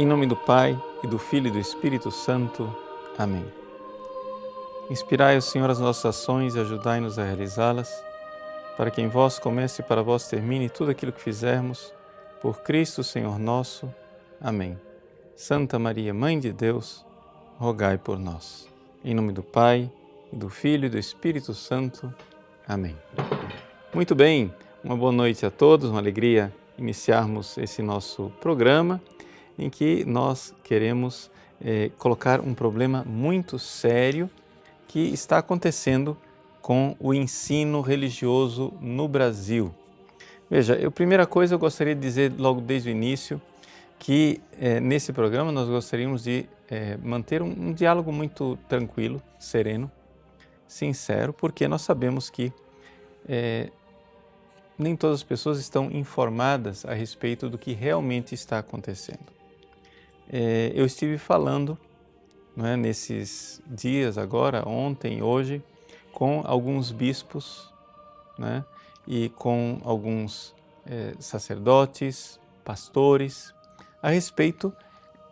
Em nome do Pai, e do Filho e do Espírito Santo. Amém. Inspirai, o Senhor, as nossas ações e ajudai-nos a realizá-las, para que em vós comece e para vós termine tudo aquilo que fizermos, por Cristo, Senhor nosso. Amém. Santa Maria, Mãe de Deus, rogai por nós. Em nome do Pai, e do Filho e do Espírito Santo. Amém. Muito bem, uma boa noite a todos, uma alegria iniciarmos esse nosso programa, em que nós queremos colocar um problema muito sério que está acontecendo com o ensino religioso no Brasil. Veja, primeira coisa eu gostaria de dizer logo desde o início que nesse programa nós gostaríamos de manter um diálogo muito tranquilo, sereno, sincero, porque nós sabemos que nem todas as pessoas estão informadas a respeito do que realmente está acontecendo. Eu estive falando, nesses dias agora, ontem, hoje, com alguns bispos, e com alguns sacerdotes, pastores, a respeito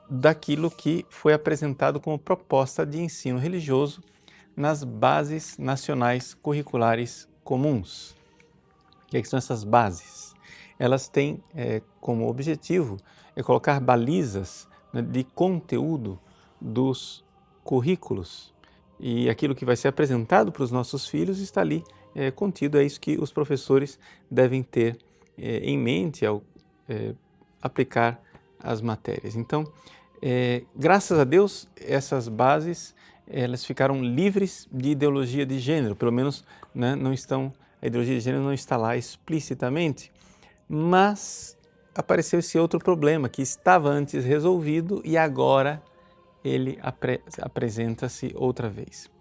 daquilo que foi apresentado como proposta de ensino religioso nas bases nacionais curriculares comuns. O que são essas bases? Elas têm como objetivo colocar balizas de conteúdo dos currículos, e aquilo que vai ser apresentado para os nossos filhos está ali contido. É isso que os professores devem ter em mente ao aplicar as matérias. Então, graças a Deus, essas bases elas ficaram livres de ideologia de gênero, pelo menos a ideologia de gênero não está lá explicitamente, mas apareceu esse outro problema que estava antes resolvido e agora ele apresenta-se outra vez.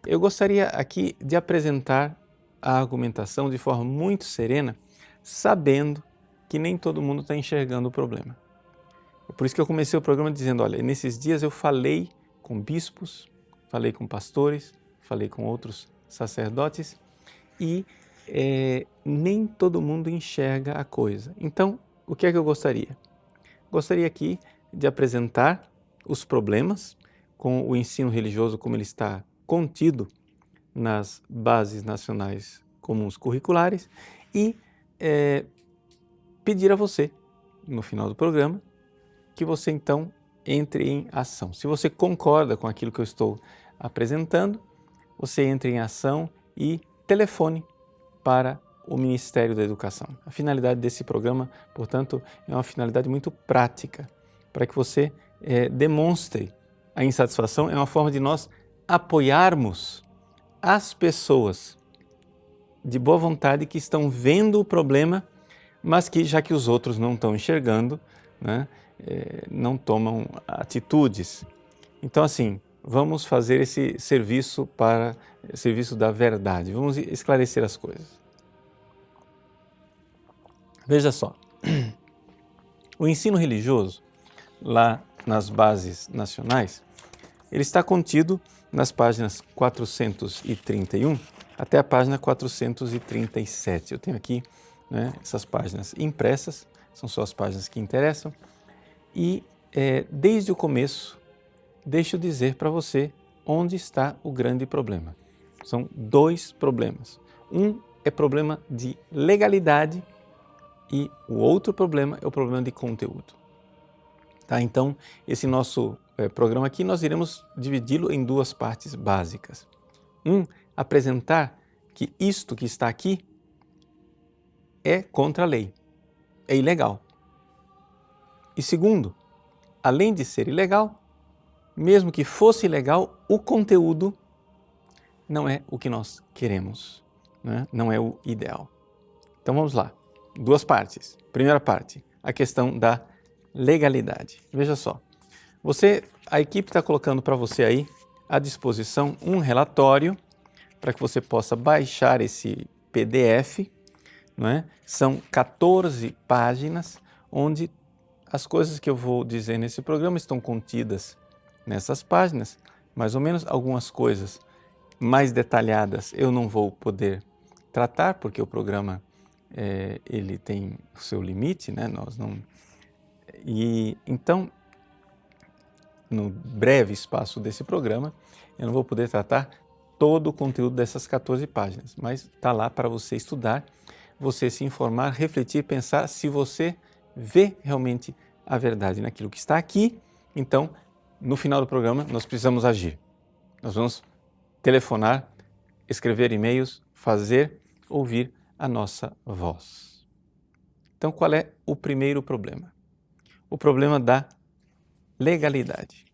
Eu gostaria aqui de apresentar a argumentação de forma muito serena, sabendo que nem todo mundo está enxergando o problema. É por isso que eu comecei o programa dizendo, olha, nesses dias eu falei com bispos, falei com pastores, falei com outros sacerdotes e nem todo mundo enxerga a coisa. Então, o que é que eu gostaria? Gostaria aqui de apresentar os problemas com o ensino religioso como ele está contido nas bases nacionais comuns curriculares e pedir a você, no final do programa, que você então entre em ação. Se você concorda com aquilo que eu estou apresentando, você entre em ação e telefone para o Ministério da Educação. A finalidade desse programa, portanto, é uma finalidade muito prática, para que você demonstre a insatisfação. É uma forma de nós apoiarmos as pessoas de boa vontade que estão vendo o problema, mas que, já que os outros não estão enxergando, não tomam atitudes. Então, assim, vamos fazer esse serviço da verdade. Vamos esclarecer as coisas. Veja só, o ensino religioso, lá nas bases nacionais, ele está contido nas páginas 431 até a página 437. Eu tenho aqui essas páginas impressas, são só as páginas que interessam, e desde o começo, deixa eu dizer para você onde está o grande problema. São dois problemas. Um é problema de legalidade e o outro problema é o problema de conteúdo. Tá? Então, esse nosso programa aqui, nós iremos dividi-lo em duas partes básicas. Apresentar que isto que está aqui é contra a lei, é ilegal. E segundo, além de ser ilegal, mesmo que fosse ilegal, o conteúdo não é o que nós queremos, não é o ideal. Então vamos lá, duas partes. Primeira parte, a questão da legalidade. Veja só, a equipe está colocando para você aí à disposição um relatório para que você possa baixar esse PDF, São 14 páginas onde as coisas que eu vou dizer nesse programa estão contidas nessas páginas, mais ou menos. Algumas coisas mais detalhadas eu não vou poder tratar, porque o programa ele tem o seu limite, Nós não... E então no breve espaço desse programa, eu não vou poder tratar todo o conteúdo dessas 14 páginas, mas está lá para você estudar, você se informar, refletir, pensar se você vê realmente a verdade naquilo que está aqui. Então, no final do programa, nós precisamos agir. Nós vamos telefonar, escrever e-mails, fazer ouvir a nossa voz. Então, qual é o primeiro problema? O problema da legalidade.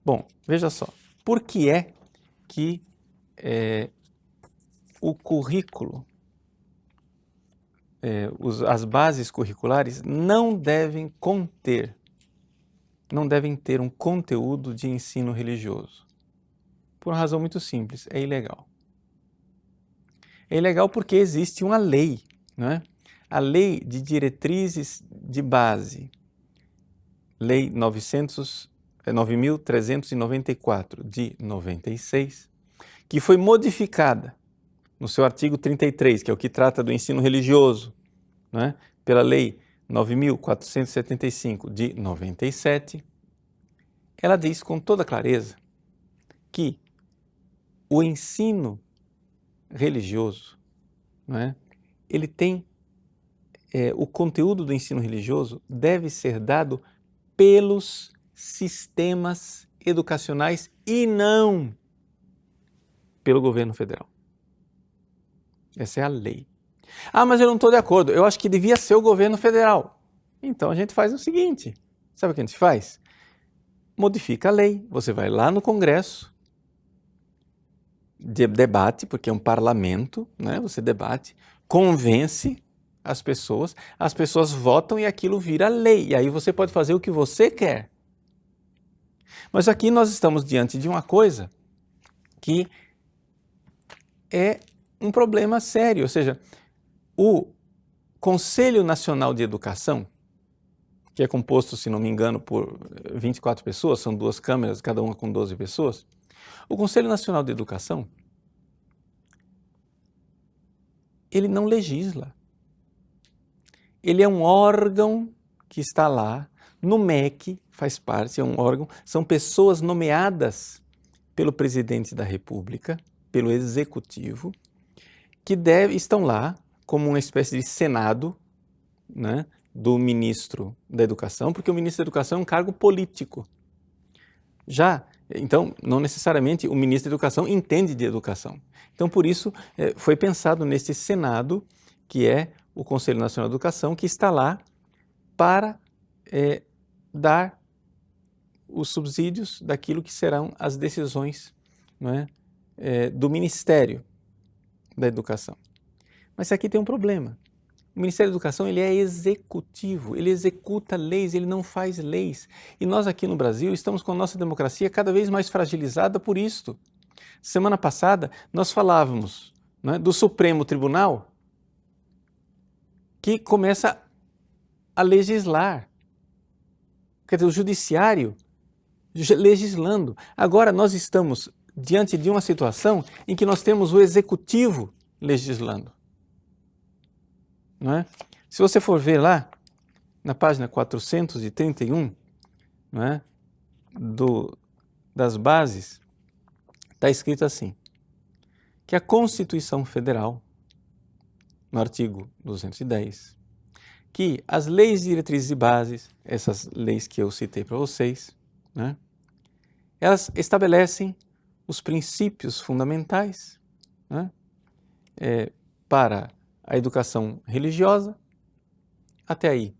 Bom, veja só, por que é que o currículo, as bases curriculares não devem ter um conteúdo de ensino religioso? Por uma razão muito simples, é ilegal. É ilegal porque existe uma lei, não é? A Lei de Diretrizes de Base, Lei 9.394 de 96, que foi modificada no seu artigo 33, que é o que trata do ensino religioso, não é? Pela Lei 9.475 de 97, ela diz com toda clareza que o ensino religioso, não é? Ele tem, o conteúdo do ensino religioso deve ser dado pelos sistemas educacionais e não pelo governo federal. Essa é a lei. Ah, mas eu não estou de acordo, eu acho que devia ser o governo federal. Então a gente faz o seguinte, sabe o que a gente faz? Modifica a lei, você vai lá no Congresso, debate, porque é um parlamento, né? Você debate, convence as pessoas votam e aquilo vira lei, e aí você pode fazer o que você quer. Mas aqui nós estamos diante de uma coisa que é um problema sério, ou seja, o Conselho Nacional de Educação, que é composto, se não me engano, por 24 pessoas, são 2 câmeras, cada uma com 12 pessoas, o Conselho Nacional de Educação, ele não legisla. Ele é um órgão que está lá, no MEC, faz parte, é um órgão, são pessoas nomeadas pelo presidente da República, pelo Executivo, que estão lá como uma espécie de Senado, né, do ministro da Educação, porque o ministro da Educação é um cargo político. Então, não necessariamente o ministro da Educação entende de educação. Então, por isso, foi pensado nesse Senado, que é o Conselho Nacional de Educação, que está lá para dar os subsídios daquilo que serão as decisões, não é, do Ministério da Educação. Mas aqui tem um problema. O Ministério da Educação ele é executivo, ele executa leis, ele não faz leis. E nós aqui no Brasil estamos com a nossa democracia cada vez mais fragilizada por isto. Semana passada nós falávamos, né, do Supremo Tribunal, que começa a legislar. Quer dizer, o judiciário legislando. Agora nós estamos diante de uma situação em que nós temos o executivo legislando. Não é? Se você for ver lá, na página 431, não é, das bases, está escrito assim, que a Constituição Federal, no artigo 210, que as leis, diretrizes e bases, essas leis que eu citei para vocês, né, elas estabelecem os princípios fundamentais, né, para a educação religiosa. Até aí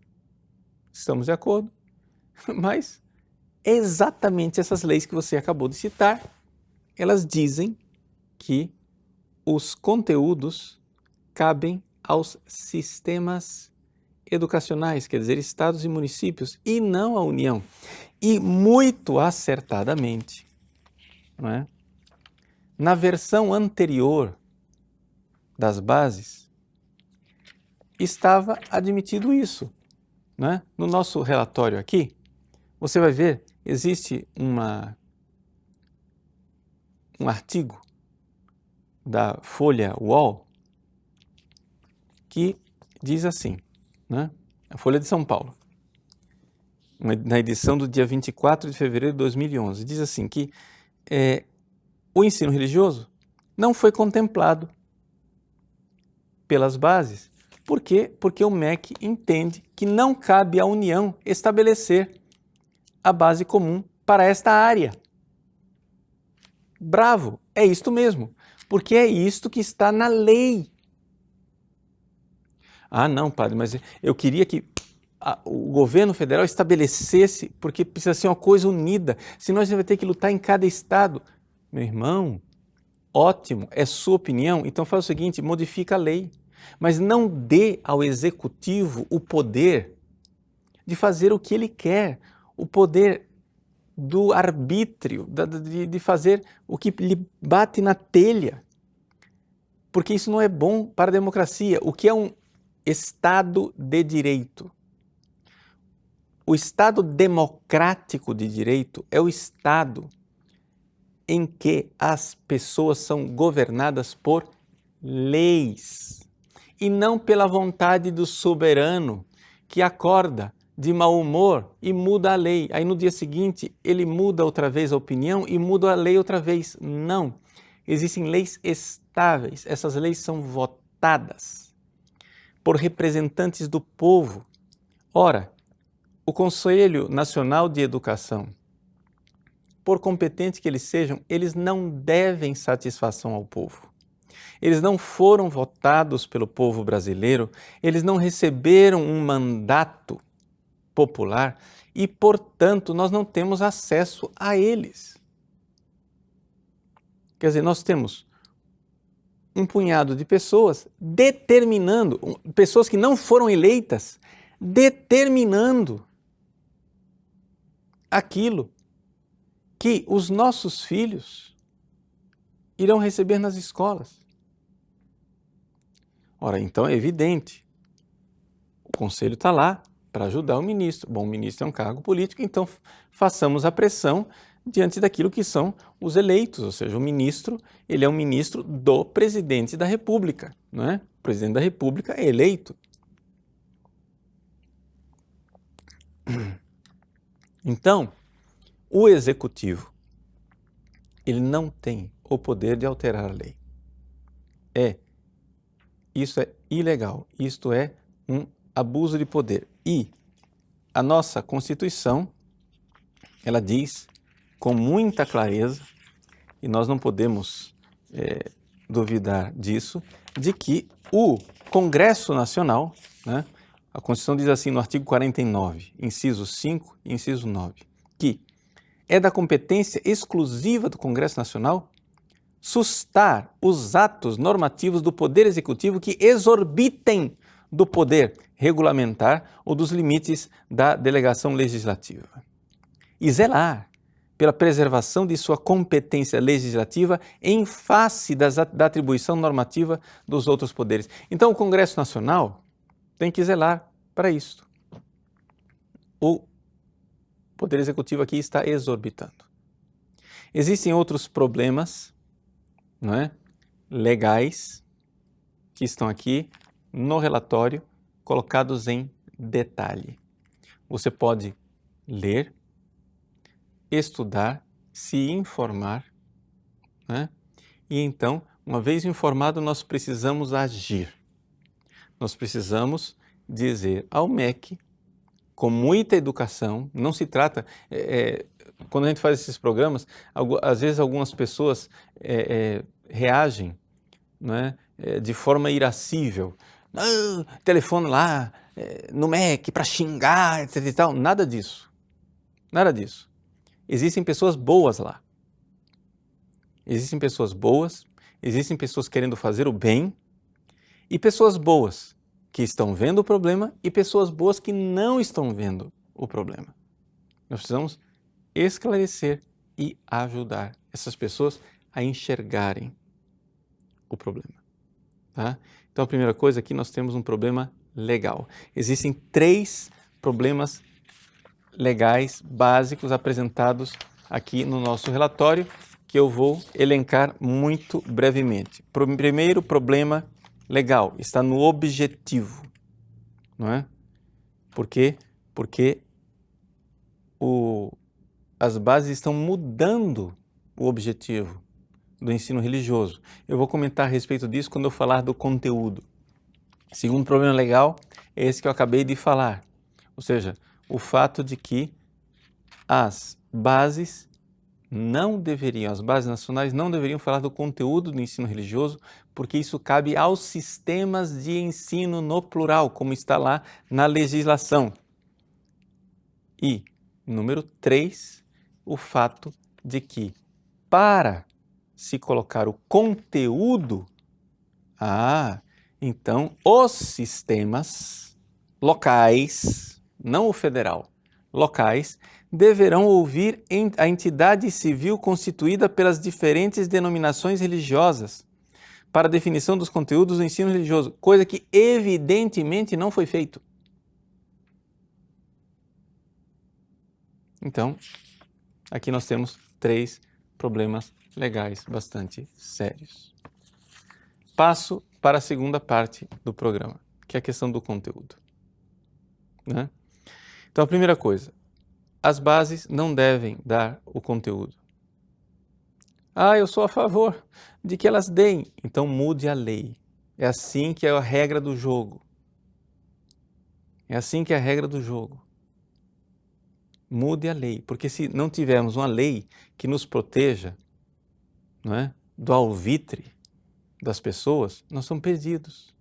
estamos de acordo, mas exatamente essas leis que você acabou de citar, elas dizem que os conteúdos cabem aos sistemas educacionais, quer dizer, estados e municípios, e não à União. E muito acertadamente, não é? Na versão anterior das bases, estava admitido isso, né? No nosso relatório aqui, você vai ver, existe um artigo da Folha UOL que diz assim, né? A Folha de São Paulo, na edição do dia 24 de fevereiro de 2011, diz assim que o ensino religioso não foi contemplado pelas bases. Por quê? Porque o MEC entende que não cabe à União estabelecer a base comum para esta área. Bravo, é isto mesmo, porque é isto que está na lei. Ah, não, padre, mas eu queria que o governo federal estabelecesse, porque precisa ser uma coisa unida, senão a gente vai ter que lutar em cada estado. Meu irmão, ótimo, é sua opinião, então faz o seguinte, modifica a lei, mas não dê ao executivo o poder de fazer o que ele quer, o poder do arbítrio, de fazer o que lhe bate na telha, porque isso não é bom para a democracia. O que é um Estado de Direito? O Estado democrático de direito é o Estado em que as pessoas são governadas por leis e não pela vontade do soberano que acorda de mau humor e muda a lei. Aí no dia seguinte ele muda outra vez a opinião e muda a lei outra vez. Não. Existem leis estáveis. Essas leis são votadas por representantes do povo. Ora, o Conselho Nacional de Educação, por competente que eles sejam, eles não devem satisfação ao povo. Eles não foram votados pelo povo brasileiro, eles não receberam um mandato popular e, portanto, nós não temos acesso a eles. Quer dizer, nós temos um punhado de pessoas determinando, pessoas que não foram eleitas, determinando aquilo que os nossos filhos irão receber nas escolas. Ora, então é evidente, o conselho está lá para ajudar o ministro. Bom, o ministro é um cargo político, então façamos a pressão diante daquilo que são os eleitos, ou seja, o ministro, ele é um ministro do presidente da República, não é? O presidente da República é eleito. Então, o executivo, ele não tem o poder de alterar a lei. Isso é ilegal, isto é um abuso de poder. E a nossa Constituição, ela diz com muita clareza, e nós não podemos duvidar disso, de que o Congresso Nacional, né, a Constituição diz assim no artigo 49, inciso 5 e inciso 9, que é da competência exclusiva do Congresso Nacional sustar os atos normativos do Poder Executivo que exorbitem do poder regulamentar ou dos limites da delegação legislativa. E zelar pela preservação de sua competência legislativa em face da atribuição normativa dos outros poderes. Então, o Congresso Nacional tem que zelar para isso. O Poder Executivo aqui está exorbitando. Existem outros problemas, não é, legais, que estão aqui no relatório, colocados em detalhe. Você pode ler, estudar, se informar, né? E então, uma vez informado, nós precisamos agir. Nós precisamos dizer ao MEC, com muita educação, não se trata... quando a gente faz esses programas, às vezes algumas pessoas reagem, né, de forma irascível. Telefone lá no MEC para xingar, etc e tal. Nada disso. Nada disso. Existem pessoas boas lá. Existem pessoas boas, existem pessoas querendo fazer o bem e pessoas boas que estão vendo o problema e pessoas boas que não estão vendo o problema. Nós precisamos esclarecer e ajudar essas pessoas a enxergarem o problema. Tá? Então, a primeira coisa aqui, nós temos um problema legal. Existem 3 problemas legais básicos apresentados aqui no nosso relatório, que eu vou elencar muito brevemente. O primeiro problema legal está no objetivo, não é? Por quê? Porque as bases estão mudando o objetivo do ensino religioso. Eu vou comentar a respeito disso quando eu falar do conteúdo. Segundo problema legal é esse que eu acabei de falar, ou seja, o fato de que as bases nacionais não deveriam falar do conteúdo do ensino religioso, porque isso cabe aos sistemas de ensino no plural, como está lá na legislação. E, número 3, o fato de que, para se colocar o conteúdo, então os sistemas locais, não o federal, locais, deverão ouvir a entidade civil constituída pelas diferentes denominações religiosas para a definição dos conteúdos do ensino religioso, coisa que evidentemente não foi feito. Então, aqui nós temos 3 problemas legais bastante sérios. Passo para a segunda parte do programa, que é a questão do conteúdo, né? Então, a primeira coisa, as bases não devem dar o conteúdo. Eu sou a favor de que elas deem. Então mude a lei. É assim que é a regra do jogo. É assim que é a regra do jogo. Mude a lei, porque se não tivermos uma lei que nos proteja, não é, do alvitre das pessoas, nós estamos perdidos.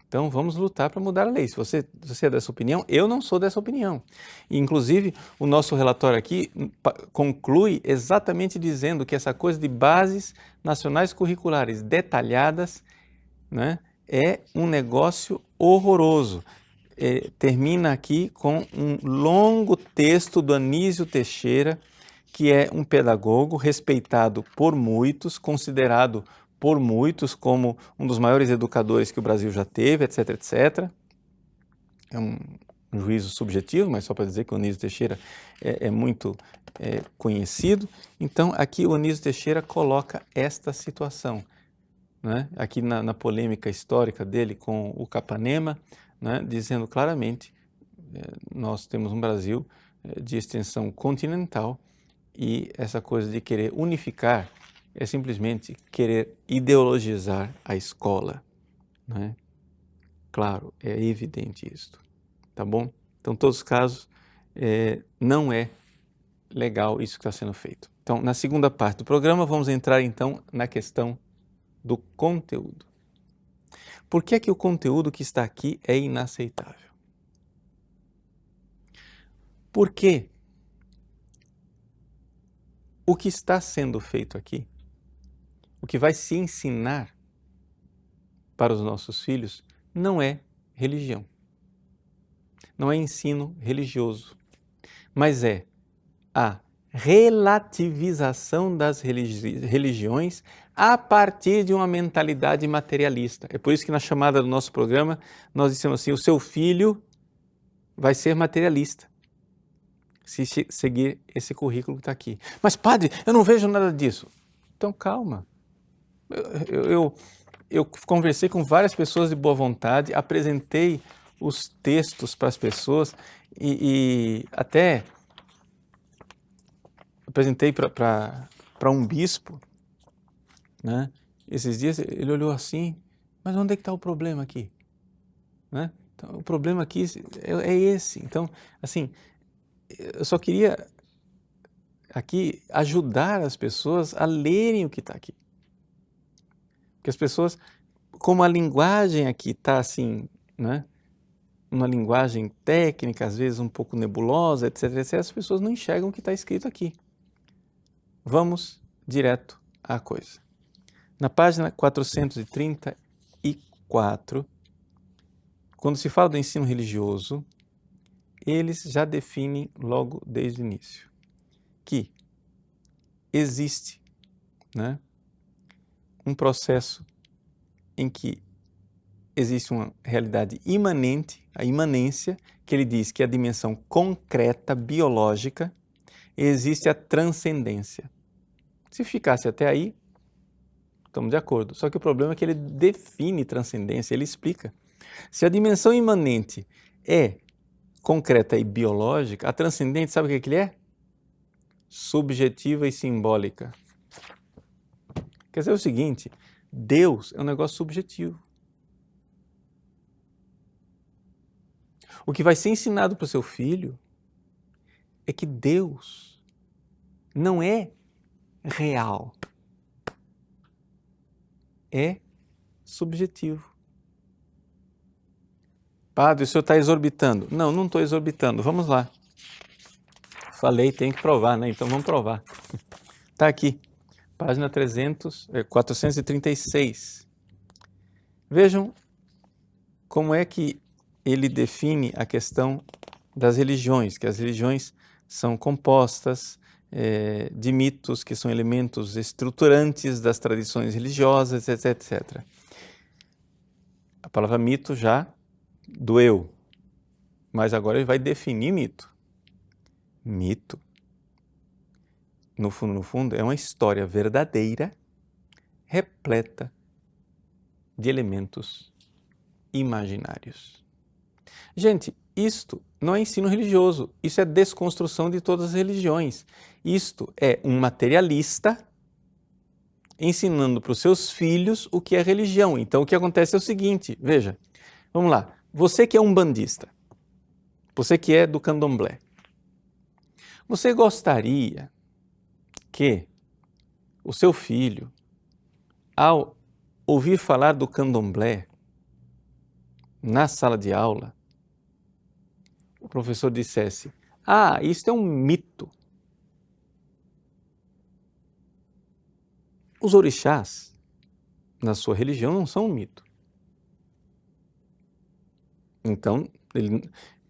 Então vamos lutar para mudar a lei. Se você é dessa opinião, eu não sou dessa opinião. E, inclusive, o nosso relatório aqui conclui exatamente dizendo que essa coisa de bases nacionais curriculares detalhadas, né, é um negócio horroroso. Termina aqui com um longo texto do Anísio Teixeira, que é um pedagogo respeitado por muitos, considerado por muitos como um dos maiores educadores que o Brasil já teve, etc, etc. É um juízo subjetivo, mas só para dizer que o Anísio Teixeira é muito conhecido. Então, aqui o Anísio Teixeira coloca esta situação, né? Aqui na polêmica histórica dele com o Capanema, né? Dizendo claramente, nós temos um Brasil de extensão continental e essa coisa de querer unificar é simplesmente querer ideologizar a escola, né? Claro, é evidente isso, tá bom? Então, em todos os casos, não é legal isso que está sendo feito. Então, na segunda parte do programa, vamos entrar então na questão do conteúdo. Por que é que o conteúdo que está aqui é inaceitável? Porque o que está sendo feito aqui, o que vai se ensinar para os nossos filhos, não é religião. Não é ensino religioso, mas é a relativização das religiões a partir de uma mentalidade materialista. É por isso que na chamada do nosso programa nós dissemos assim, o seu filho vai ser materialista se seguir esse currículo que está aqui. Mas padre, eu não vejo nada disso. Então calma. Eu conversei com várias pessoas de boa vontade, apresentei os textos para as pessoas e até apresentei para um bispo, né? Esses dias ele olhou assim, mas onde é que está o problema aqui? Né? Então, o problema aqui é esse. Então, assim, eu só queria aqui ajudar as pessoas a lerem o que está aqui. Porque as pessoas, como a linguagem aqui está assim, né? Uma linguagem técnica, às vezes um pouco nebulosa, etc, etc, as pessoas não enxergam o que está escrito aqui. Vamos direto à coisa. Na página 434, quando se fala do ensino religioso, eles já definem logo desde o início que existe, né, um processo em que existe uma realidade imanente, a imanência, que ele diz que é a dimensão concreta, biológica, e existe a transcendência. Se ficasse até aí, estamos de acordo. Só que o problema é que ele define transcendência, ele explica. Se a dimensão imanente é concreta e biológica, a transcendente, sabe o que ele é? Subjetiva e simbólica. Quer dizer o seguinte, Deus é um negócio subjetivo. O que vai ser ensinado para o seu filho é que Deus não é real, é subjetivo. Padre, o senhor está exorbitando. Não, não estou exorbitando. Vamos lá. Falei, tem que provar, né? Então vamos provar. Está aqui, página 436. Vejam como é que ele define a questão das religiões, que as religiões são compostas de mitos, que são elementos estruturantes das tradições religiosas, etc. A palavra mito já doeu, mas agora ele vai definir mito. Mito, no fundo, é uma história verdadeira, repleta de elementos imaginários. Gente, isto não é ensino religioso, isso é desconstrução de todas as religiões. Isto é um materialista ensinando para os seus filhos o que é religião. Então, o que acontece é o seguinte, veja, vamos lá, você que é umbandista, você que é do candomblé, você gostaria que o seu filho, ao ouvir falar do candomblé na sala de aula, o professor dissesse, isto é um mito. Os orixás, na sua religião, não são um mito. Então,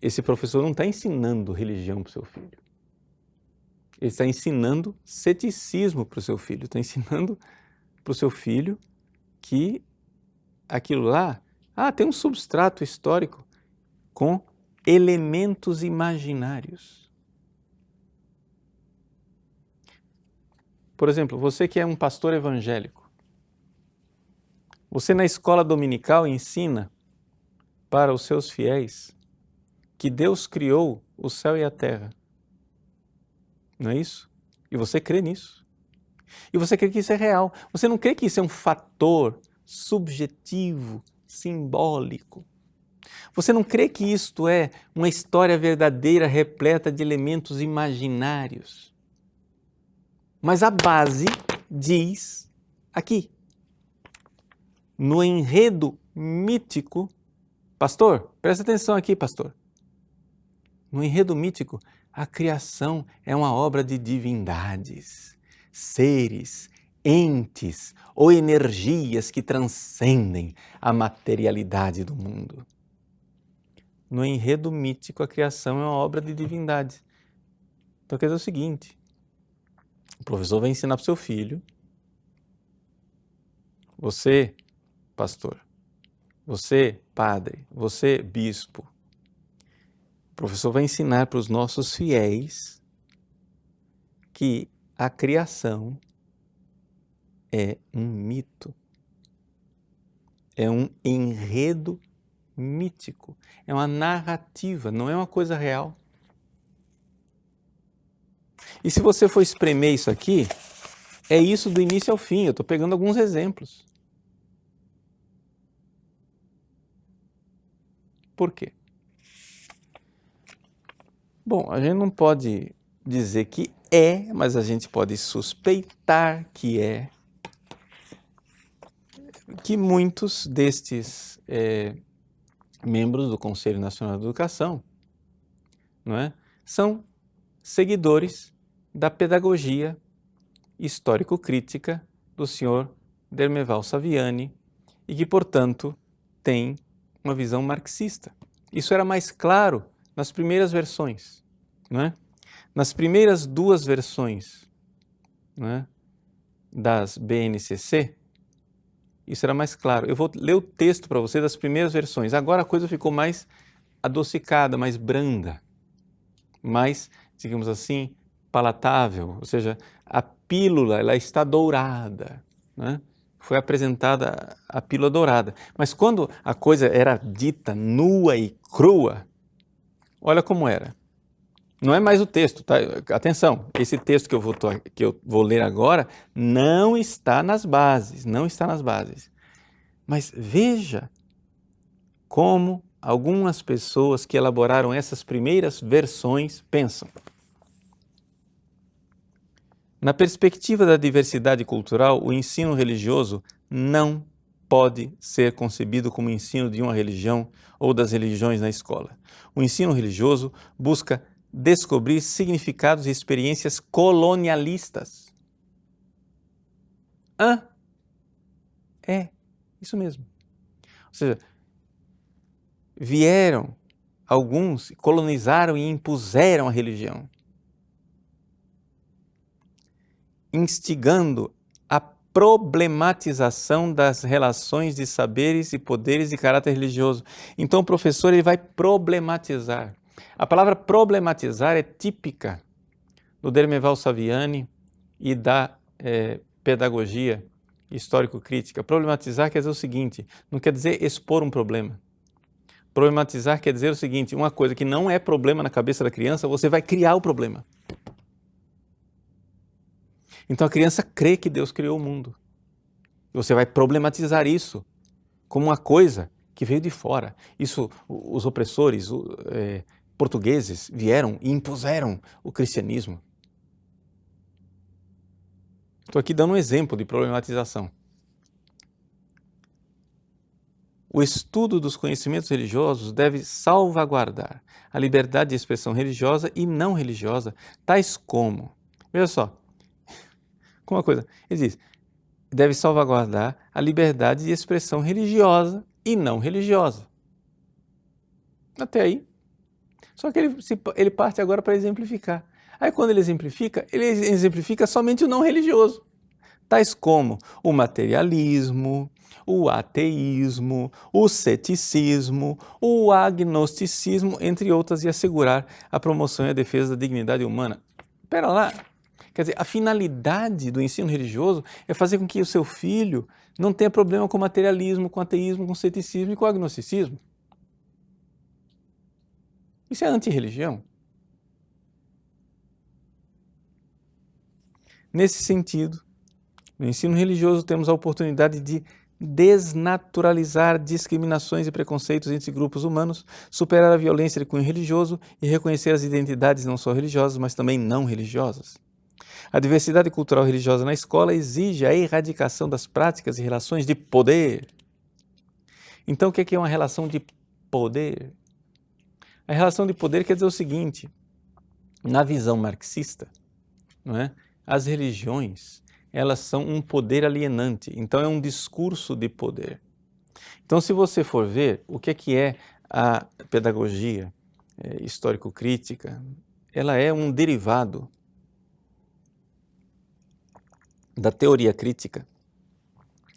esse professor não está ensinando religião para o seu filho. Ele está ensinando ceticismo para o seu filho. Está ensinando para o seu filho que aquilo lá, tem um substrato histórico com elementos imaginários. Por exemplo, você que é um pastor evangélico, você na escola dominical ensina para os seus fiéis que Deus criou o céu e a terra. Não é isso? E você crê nisso. E você crê que isso é real. Você não crê que isso é um fator subjetivo, simbólico. Você não crê que isto é uma história verdadeira repleta de elementos imaginários. Mas a base diz aqui, no enredo mítico, pastor, presta atenção aqui, pastor. No enredo mítico, a criação é uma obra de divindades, seres, entes ou energias que transcendem a materialidade do mundo. No enredo mítico, a criação é uma obra de divindades. Então quer dizer o seguinte, o professor vai ensinar para o seu filho, você, pastor, você, padre, você, bispo, o professor vai ensinar para os nossos fiéis que a criação é um mito, é um enredo mítico, é uma narrativa, não é uma coisa real. E se você for espremer isso aqui, é isso do início ao fim. Eu estou pegando alguns exemplos. Por quê? Bom, a gente não pode dizer que é, mas a gente pode suspeitar que é, que muitos destes membros do Conselho Nacional de Educação, não é, são seguidores da pedagogia histórico-crítica do senhor Dermeval Saviani e que, portanto, tem uma visão marxista. Isso era mais claro nas primeiras versões, não é? Nas primeiras duas versões, não é, das BNCC, isso era mais claro. Eu vou ler o texto para você das primeiras versões. Agora a coisa ficou mais adocicada, mais branda, mais, digamos assim, palatável, ou seja, a pílula ela está dourada, né? Foi apresentada a pílula dourada. Mas quando a coisa era dita nua e crua, olha como era. Não é mais o texto, tá? Atenção, esse texto que eu vou ler agora não está nas bases, não está nas bases. Mas veja como algumas pessoas que elaboraram essas primeiras versões pensam. Na perspectiva da diversidade cultural, o ensino religioso não pode ser concebido como ensino de uma religião ou das religiões na escola. O ensino religioso busca descobrir significados e experiências colonialistas. É, isso mesmo. Ou seja, vieram alguns, colonizaram e impuseram a religião, instigando a problematização das relações de saberes e poderes de caráter religioso. Então o professor ele vai problematizar. A palavra problematizar é típica do Dermeval Saviani e da pedagogia histórico-crítica. Problematizar quer dizer o seguinte, não quer dizer expor um problema. Problematizar quer dizer o seguinte, uma coisa que não é problema na cabeça da criança, você vai criar o problema. Então a criança crê que Deus criou o mundo. E você vai problematizar isso como uma coisa que veio de fora. Isso, os opressores portugueses vieram e impuseram o cristianismo. Estou aqui dando um exemplo de problematização. O estudo dos conhecimentos religiosos deve salvaguardar a liberdade de expressão religiosa e não religiosa, tais como, veja só, uma coisa, ele diz, deve salvaguardar a liberdade de expressão religiosa e não religiosa. Até aí. Só que ele parte agora para exemplificar. Aí quando ele exemplifica somente o não religioso, tais como o materialismo, o ateísmo, o ceticismo, o agnosticismo, entre outras, e assegurar a promoção e a defesa da dignidade humana. Espera lá, quer dizer, a finalidade do ensino religioso é fazer com que o seu filho não tenha problema com o materialismo, com o ateísmo, com o ceticismo e com o agnosticismo. Isso é antirreligião. Nesse sentido, no ensino religioso temos a oportunidade de desnaturalizar discriminações e preconceitos entre grupos humanos, superar a violência de cunho religioso e reconhecer as identidades não só religiosas, mas também não religiosas. A diversidade cultural religiosa na escola exige a erradicação das práticas e relações de poder. Então, o que é uma relação de poder? A relação de poder quer dizer o seguinte, na visão marxista, não é? As religiões, elas são um poder alienante, então é um discurso de poder. Então, se você for ver o que é a pedagogia histórico-crítica, ela é um derivado da teoria crítica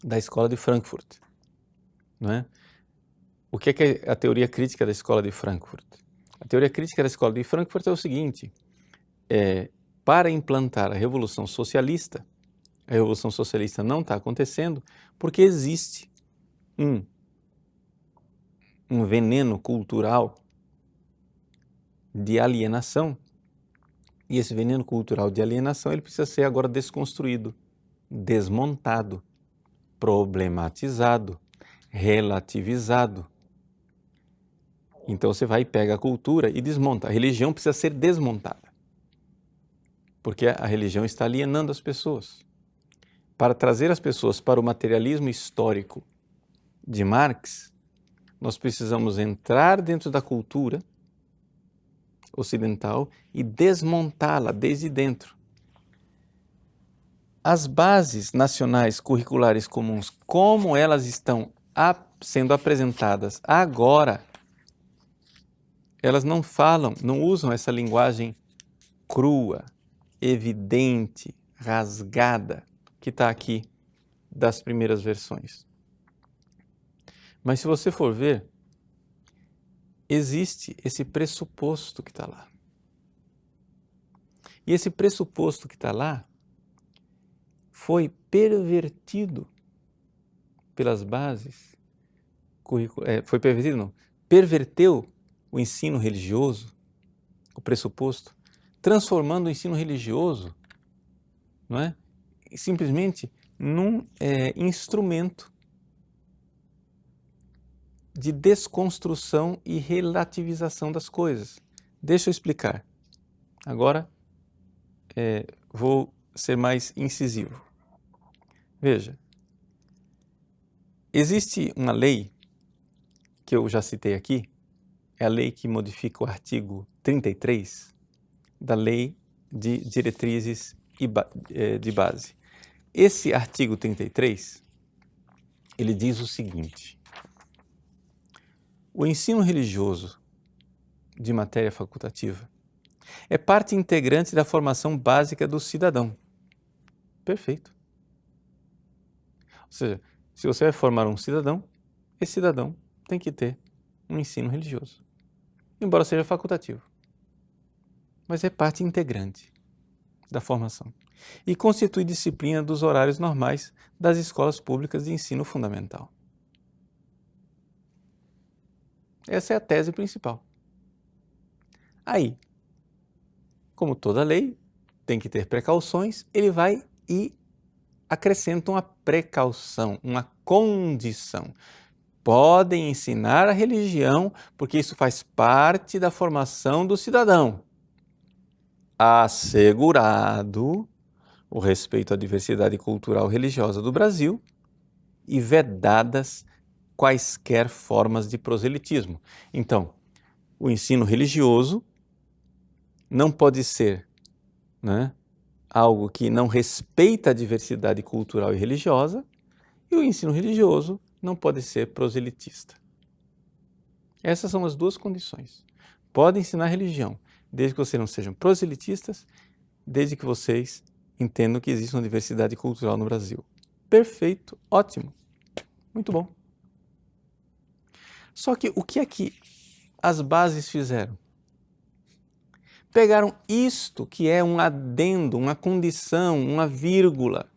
da Escola de Frankfurt. Não é? O que é a teoria crítica da Escola de Frankfurt? A teoria crítica da Escola de Frankfurt é o seguinte, para implantar a Revolução Socialista não está acontecendo porque existe um veneno cultural de alienação, e esse veneno cultural de alienação ele precisa ser agora desconstruído, desmontado, problematizado, relativizado. Então você vai e pega a cultura e desmonta. A religião precisa ser desmontada, porque a religião está alienando as pessoas. Para trazer as pessoas para o materialismo histórico de Marx, nós precisamos entrar dentro da cultura ocidental e desmontá-la desde dentro. As bases nacionais curriculares comuns, como elas estão sendo apresentadas agora, elas não usam essa linguagem crua, evidente, rasgada, que está aqui das primeiras versões. Mas se você for ver, existe esse pressuposto que está lá. E esse pressuposto que está lá foi pervertido pelas bases, perverteu o ensino religioso, o pressuposto, transformando o ensino religioso, não é, simplesmente num instrumento de desconstrução e relativização das coisas. Deixa eu explicar. Agora vou ser mais incisivo. Veja, existe uma lei que eu já citei aqui, é a lei que modifica o artigo 33 da Lei de Diretrizes de Base. Esse artigo 33, ele diz o seguinte: o ensino religioso de matéria facultativa é parte integrante da formação básica do cidadão. Perfeito. Ou seja, se você vai formar um cidadão, esse cidadão tem que ter um ensino religioso, embora seja facultativo. Mas é parte integrante da formação e constitui disciplina dos horários normais das escolas públicas de ensino fundamental. Essa é a tese principal. Aí, como toda lei tem que ter precauções, ele vai e acrescenta uma precaução, uma condição. Podem ensinar a religião porque isso faz parte da formação do cidadão, assegurado o respeito à diversidade cultural e religiosa do Brasil e vedadas quaisquer formas de proselitismo. Então, o ensino religioso não pode ser, né, algo que não respeita a diversidade cultural e religiosa, e o ensino religioso não pode ser proselitista. Essas são as duas condições. Pode ensinar religião, desde que vocês não sejam proselitistas, desde que vocês entendam que existe uma diversidade cultural no Brasil. Perfeito, ótimo, muito bom. Só que o que é que as bases fizeram? Pegaram isto que é um adendo, uma condição, uma vírgula,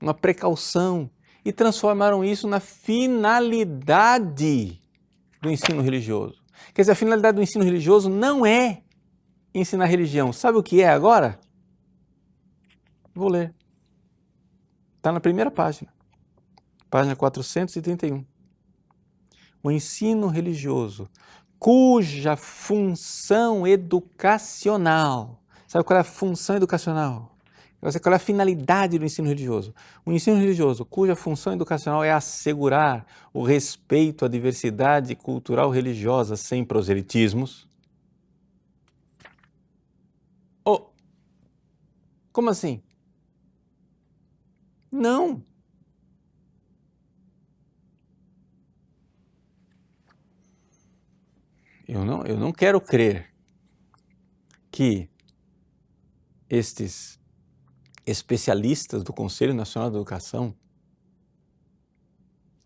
uma precaução, e transformaram isso na finalidade do ensino religioso. Quer dizer, a finalidade do ensino religioso não é ensinar religião. Sabe o que é agora? Vou ler. Está na primeira página, página 431. O ensino religioso, cuja função educacional, sabe qual é a função educacional? Qual é a finalidade do ensino religioso? O ensino religioso, cuja função educacional é assegurar o respeito à diversidade cultural religiosa sem proselitismos. Oh, como assim? Não. Eu não quero crer que estes especialistas do Conselho Nacional de Educação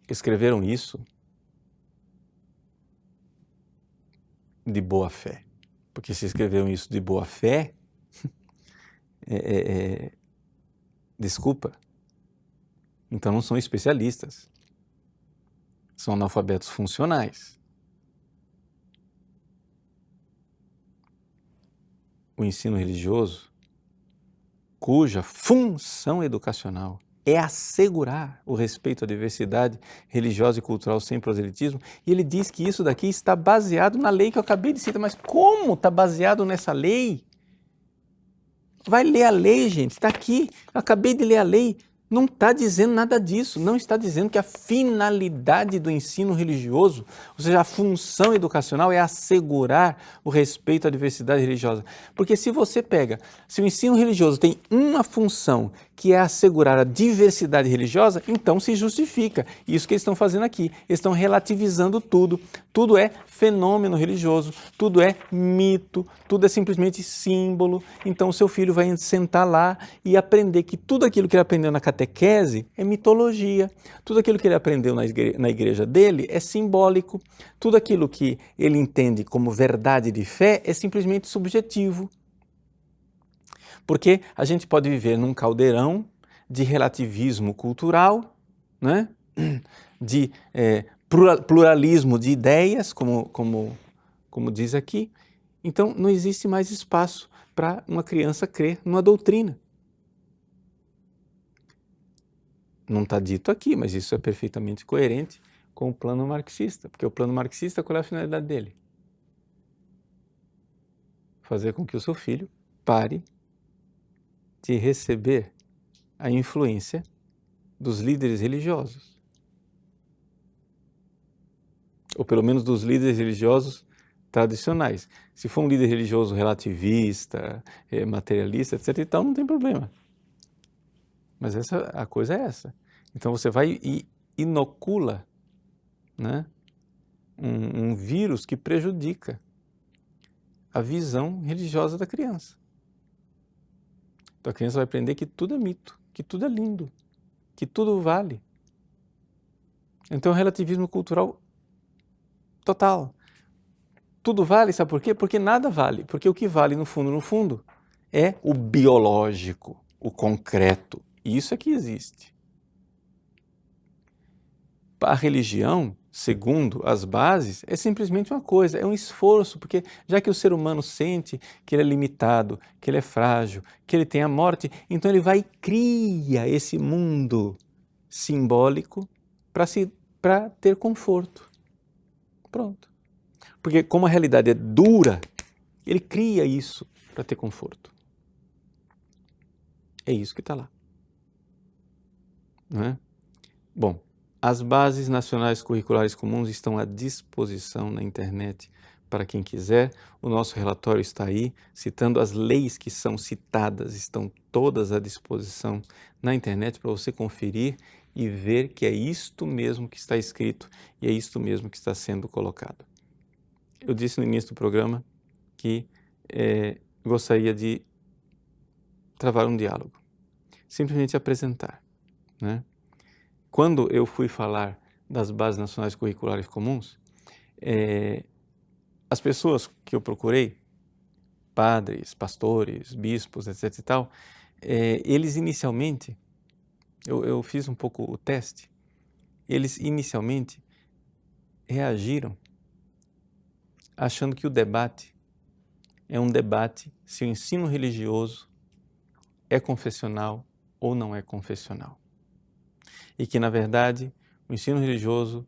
escreveram isso de boa fé. Porque se escreveram isso de boa fé, desculpa, então não são especialistas, são analfabetos funcionais. O ensino religioso, cuja função educacional é assegurar o respeito à diversidade religiosa e cultural sem proselitismo, e ele diz que isso daqui está baseado na lei que eu acabei de citar. Mas como está baseado nessa lei? Vai ler a lei, gente, está aqui, eu acabei de ler a lei. Não está dizendo nada disso, não está dizendo que a finalidade do ensino religioso, ou seja, a função educacional é assegurar o respeito à diversidade religiosa. Porque se você pega, se o ensino religioso tem uma função que é assegurar a diversidade religiosa, então se justifica. Isso que eles estão fazendo aqui, eles estão relativizando tudo. Tudo é fenômeno religioso, tudo é mito, tudo é simplesmente símbolo. Então o seu filho vai sentar lá e aprender que tudo aquilo que ele aprendeu na catequese é mitologia, tudo aquilo que ele aprendeu na igreja dele é simbólico, tudo aquilo que ele entende como verdade de fé é simplesmente subjetivo. Porque a gente pode viver num caldeirão de relativismo cultural, né? De pluralismo de ideias, como diz aqui. Então, não existe mais espaço para uma criança crer numa doutrina. Não está dito aqui, mas isso é perfeitamente coerente com o plano marxista, porque o plano marxista, qual é a finalidade dele? Fazer com que o seu filho pare de receber a influência dos líderes religiosos. Ou pelo menos dos líderes religiosos tradicionais. Se for um líder religioso relativista, materialista, etc. Então não tem problema. Mas a coisa é essa. Então você vai e inocula, né, um vírus que prejudica a visão religiosa da criança. Então a criança vai aprender que tudo é mito, que tudo é lindo, que tudo vale. Então é um relativismo cultural total. Tudo vale, sabe por quê? Porque nada vale. Porque o que vale no fundo, é o biológico, o concreto. E isso é que existe. A religião, segundo as bases, é simplesmente uma coisa, é um esforço, porque já que o ser humano sente que ele é limitado, que ele é frágil, que ele tem a morte, então ele vai e cria esse mundo simbólico para ter conforto. Pronto. Porque como a realidade é dura, ele cria isso para ter conforto. É isso que está lá. Não é? Bom, as bases nacionais curriculares comuns estão à disposição na internet para quem quiser. O nosso relatório está aí, citando as leis que são citadas, estão todas à disposição na internet para você conferir e ver que é isto mesmo que está escrito e é isto mesmo que está sendo colocado. Eu disse no início do programa que gostaria de travar um diálogo, simplesmente apresentar, né? Quando eu fui falar das bases nacionais curriculares comuns, as pessoas que eu procurei, padres, pastores, bispos, etc. e tal, eles inicialmente, eu fiz um pouco o teste, eles inicialmente reagiram achando que o debate é um debate se o ensino religioso é confessional ou não é confessional. E que, na verdade, o ensino religioso,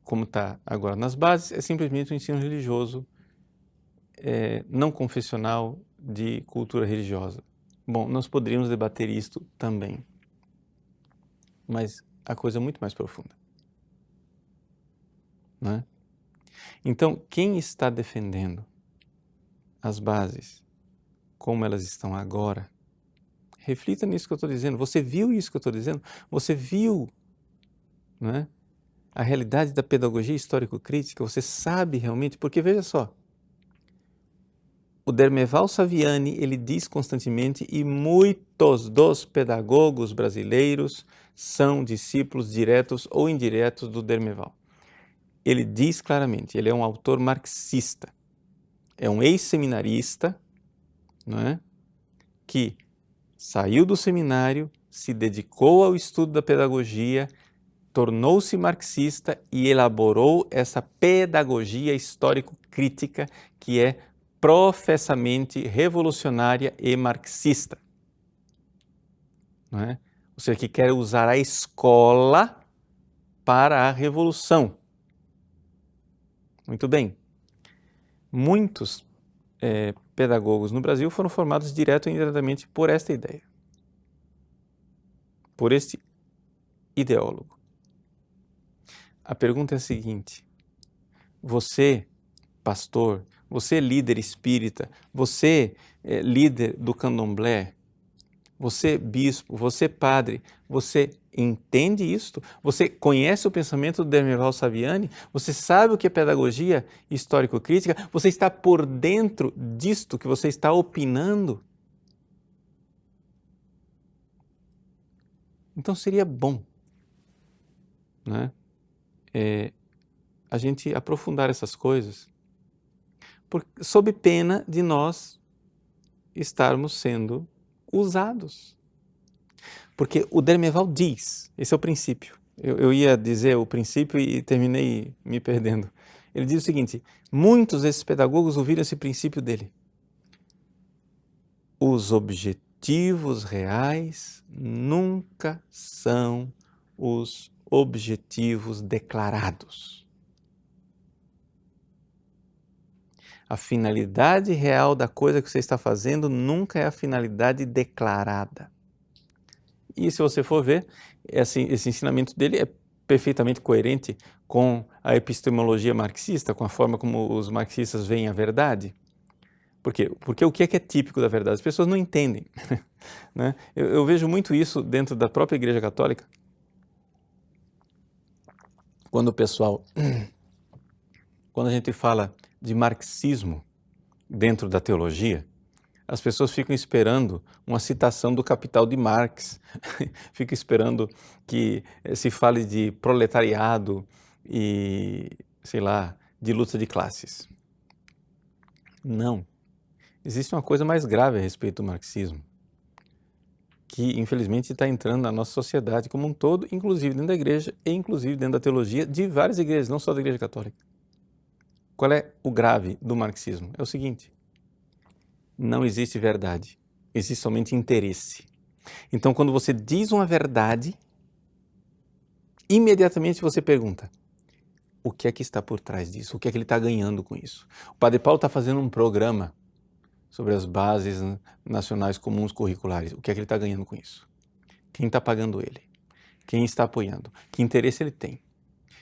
como está agora nas bases, é simplesmente um ensino religioso não confessional de cultura religiosa. Bom, nós poderíamos debater isto também, mas a coisa é muito mais profunda, não é? Então, quem está defendendo as bases como elas estão agora, reflita nisso que eu estou dizendo. Você viu isso que eu estou dizendo? Você viu, não é, a realidade da pedagogia histórico-crítica? Você sabe realmente? Porque veja só, o Dermeval Saviani, ele diz constantemente, e muitos dos pedagogos brasileiros são discípulos diretos ou indiretos do Dermeval. Ele diz claramente, ele é um autor marxista, é um ex-seminarista, não é, que saiu do seminário, se dedicou ao estudo da pedagogia, tornou-se marxista e elaborou essa pedagogia histórico-crítica que é professamente revolucionária e marxista. Não é? Ou seja, que quer usar a escola para a revolução. Muito bem. Muitos pedagogos no Brasil foram formados direto ou indiretamente por esta ideia, por este ideólogo. A pergunta é a seguinte: você, pastor, você líder espírita, você líder do candomblé, você bispo, você padre, você entende isto? Você conhece o pensamento do Dermeval Saviani? Você sabe o que é pedagogia histórico-crítica? Você está por dentro disto que você está opinando? Então seria bom, né, a gente aprofundar essas coisas, sob pena de nós estarmos sendo usados. Porque o Dermeval diz, esse é o princípio, Eu ia dizer o princípio e terminei me perdendo. Ele diz o seguinte: muitos desses pedagogos ouviram esse princípio dele. Os objetivos reais nunca são os objetivos declarados. A finalidade real da coisa que você está fazendo nunca é a finalidade declarada. E se você for ver, esse ensinamento dele é perfeitamente coerente com a epistemologia marxista, com a forma como os marxistas veem a verdade. Por quê? Porque o que é típico da verdade? As pessoas não entendem. Né? Eu vejo muito isso dentro da própria Igreja Católica, quando quando a gente fala de marxismo dentro da teologia, as pessoas ficam esperando uma citação do Capital de Marx, ficam esperando que se fale de proletariado e, sei lá, de luta de classes. Não. Existe uma coisa mais grave a respeito do marxismo, que infelizmente está entrando na nossa sociedade como um todo, inclusive dentro da igreja e inclusive dentro da teologia de várias igrejas, não só da Igreja Católica. Qual é o grave do marxismo? É o seguinte: não existe verdade, existe somente interesse. Então, quando você diz uma verdade, imediatamente você pergunta: o que é que está por trás disso? O que é que ele está ganhando com isso? O Padre Paulo está fazendo um programa sobre as bases nacionais comuns curriculares. O que é que ele está ganhando com isso? Quem está pagando ele? Quem está apoiando? Que interesse ele tem?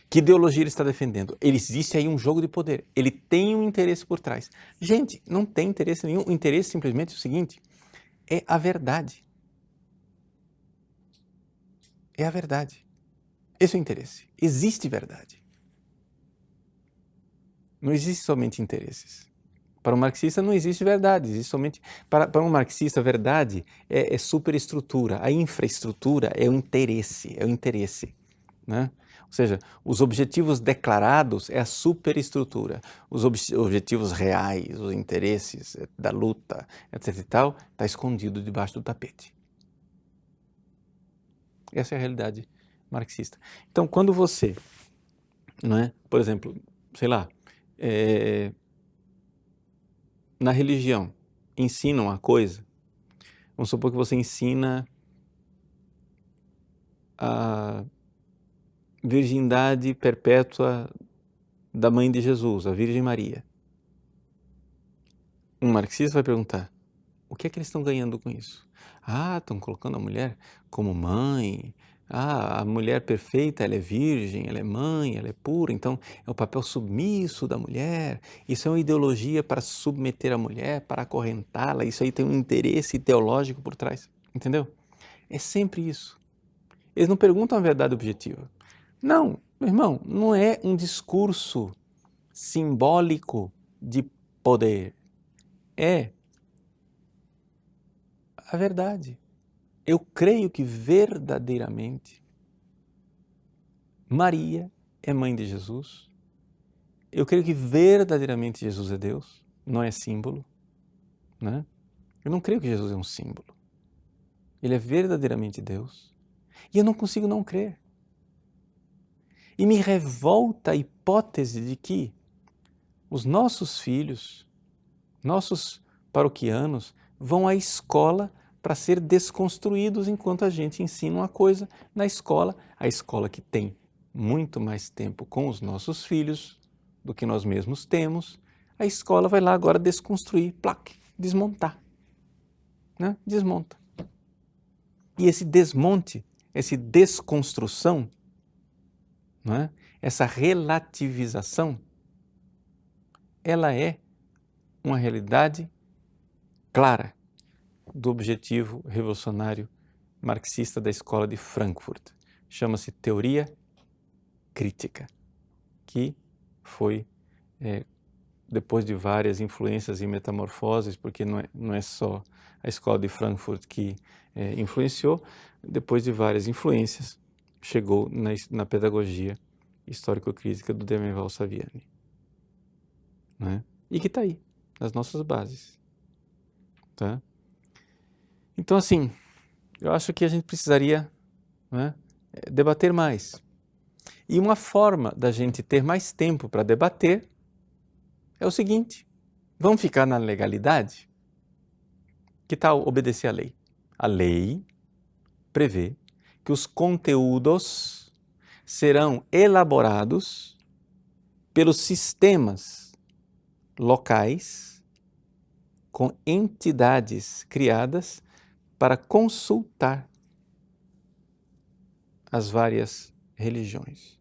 Que ideologia ele está defendendo? Existe aí um jogo de poder. Ele tem um interesse por trás. Gente, não tem interesse nenhum. O interesse simplesmente é o seguinte: é a verdade. É a verdade. Esse é o interesse. Existe verdade. Não existe somente interesses. Para um marxista não existe verdade, existe somente... Para um marxista, verdade é superestrutura, a infraestrutura é o interesse, né? Ou seja, os objetivos declarados é a superestrutura, os objetivos reais, os interesses da luta, etc e tal, está escondido debaixo do tapete. Essa é a realidade marxista. Então, quando você, não é, por exemplo, sei lá, na religião, ensina uma coisa, vamos supor que você ensina a virgindade perpétua da mãe de Jesus, a Virgem Maria. Um marxista vai perguntar: o que é que eles estão ganhando com isso? Ah, estão colocando a mulher como mãe. Ah, a mulher perfeita, ela é virgem, ela é mãe, ela é pura, então é o papel submisso da mulher. Isso é uma ideologia para submeter a mulher, para acorrentá-la. Isso aí tem um interesse teológico por trás, entendeu? É sempre isso. Eles não perguntam a verdade objetiva. Não, meu irmão, não é um discurso simbólico de poder. É a verdade. Eu creio que verdadeiramente Maria é mãe de Jesus. Eu creio que verdadeiramente Jesus é Deus, não é símbolo, né? Eu não creio que Jesus é um símbolo. Ele é verdadeiramente Deus. E eu não consigo não crer. E me revolta a hipótese de que os nossos filhos, nossos paroquianos, vão à escola para ser desconstruídos enquanto a gente ensina uma coisa na escola, a escola que tem muito mais tempo com os nossos filhos do que nós mesmos temos, a escola vai lá agora desconstruir, plaque, desmontar, né? Desmonta. E esse desmonte, essa desconstrução, não é? Essa relativização, ela é uma realidade clara do objetivo revolucionário marxista da escola de Frankfurt. Chama-se teoria crítica, que foi, depois de várias influências e metamorfoses, porque não é só a escola de Frankfurt que influenciou, depois de várias influências, chegou na pedagogia histórico-crítica do Demerval Saviani, né? E que está aí, nas nossas bases, tá? Então, assim, eu acho que a gente precisaria, né, debater mais E uma forma da gente ter mais tempo para debater é o seguinte: vamos ficar na legalidade? Que tal obedecer à lei? A lei prevê que os conteúdos serão elaborados pelos sistemas locais com entidades criadas para consultar as várias religiões.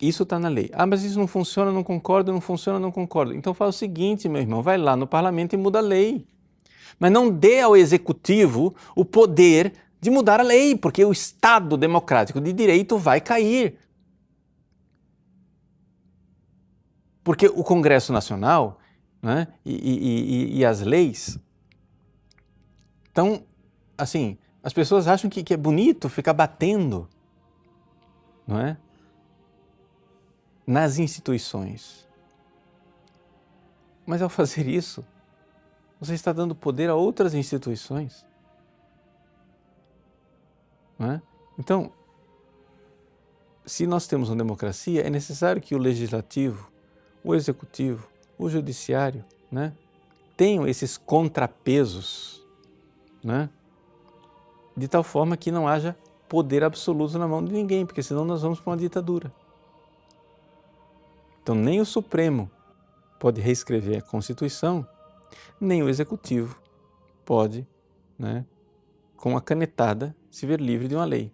Isso está na lei. Ah, mas isso não funciona, não concordo, não funciona, não concordo. Então faz o seguinte, meu irmão, vai lá no parlamento e muda a lei. Mas não dê ao executivo o poder de mudar a lei, porque o Estado democrático de direito vai cair. Porque o Congresso Nacional, né, e as leis estão, assim, as pessoas acham que é bonito ficar batendo, não é? Nas instituições. Mas ao fazer isso, você está dando poder a outras instituições. Não é? Então, se nós temos uma democracia, é necessário que o legislativo, o executivo, o judiciário, né, tenham esses contrapesos, né, de tal forma que não haja poder absoluto na mão de ninguém, porque senão nós vamos para uma ditadura. Então, nem o Supremo pode reescrever a Constituição, nem o Executivo pode, né, com a canetada, se ver livre de uma lei.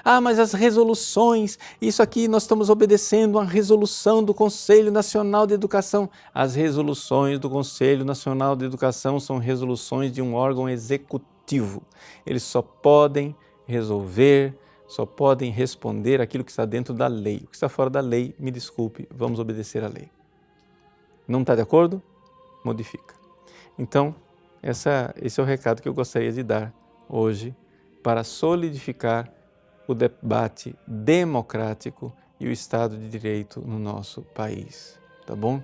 Ah, mas as resoluções, isso aqui nós estamos obedecendo uma resolução do Conselho Nacional de Educação. As resoluções do Conselho Nacional de Educação são resoluções de um órgão executivo. Eles só podem resolver, só podem responder aquilo que está dentro da lei. O que está fora da lei, me desculpe, vamos obedecer à lei. Não está de acordo? Modifica. Então, esse é o recado que eu gostaria de dar hoje para solidificar o debate democrático e o Estado de Direito no nosso país, tá bom?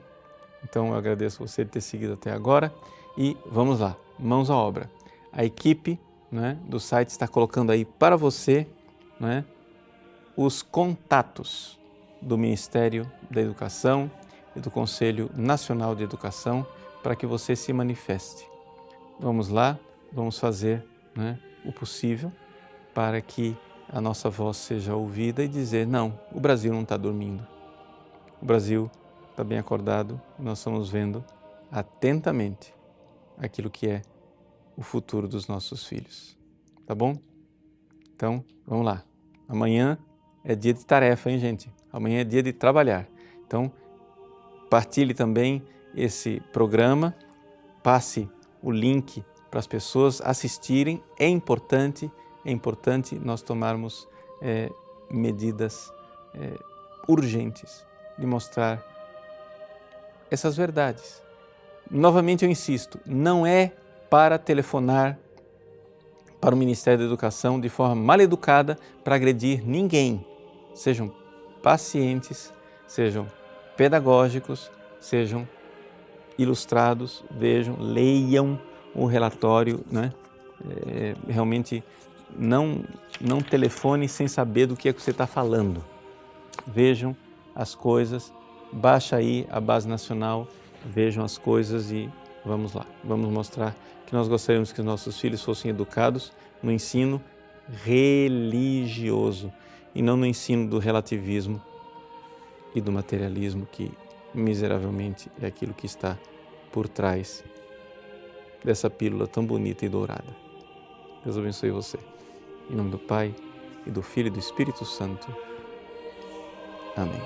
Então eu agradeço você de ter seguido até agora e vamos lá, mãos à obra. A equipe, né, do site está colocando aí para você, né, os contatos do Ministério da Educação e do Conselho Nacional de Educação para que você se manifeste. Vamos lá, vamos fazer, né, o possível para que a nossa voz seja ouvida e dizer, não, o Brasil não está dormindo. O Brasil está bem acordado, nós estamos vendo atentamente aquilo que é o futuro dos nossos filhos. Tá bom? Então, vamos lá. Amanhã é dia de tarefa, hein, gente? Amanhã é dia de trabalhar. Então, partilhe também esse programa, passe o link para as pessoas assistirem. É importante nós tomarmos medidas urgentes de mostrar essas verdades. Novamente eu insisto, não é para telefonar para o Ministério da Educação de forma mal educada para agredir ninguém. Sejam pacientes, sejam pedagógicos, sejam ilustrados, vejam, leiam o relatório, né? Realmente não telefone sem saber do que é que você está falando. Vejam as coisas, baixa aí a Base Nacional, vejam as coisas e vamos lá. Vamos mostrar que nós gostaríamos que os nossos filhos fossem educados no ensino religioso e não no ensino do relativismo e do materialismo, que miseravelmente é aquilo que está por trás dessa pílula tão bonita e dourada. Deus abençoe você. Em nome do Pai, e do Filho e do Espírito Santo. Amém.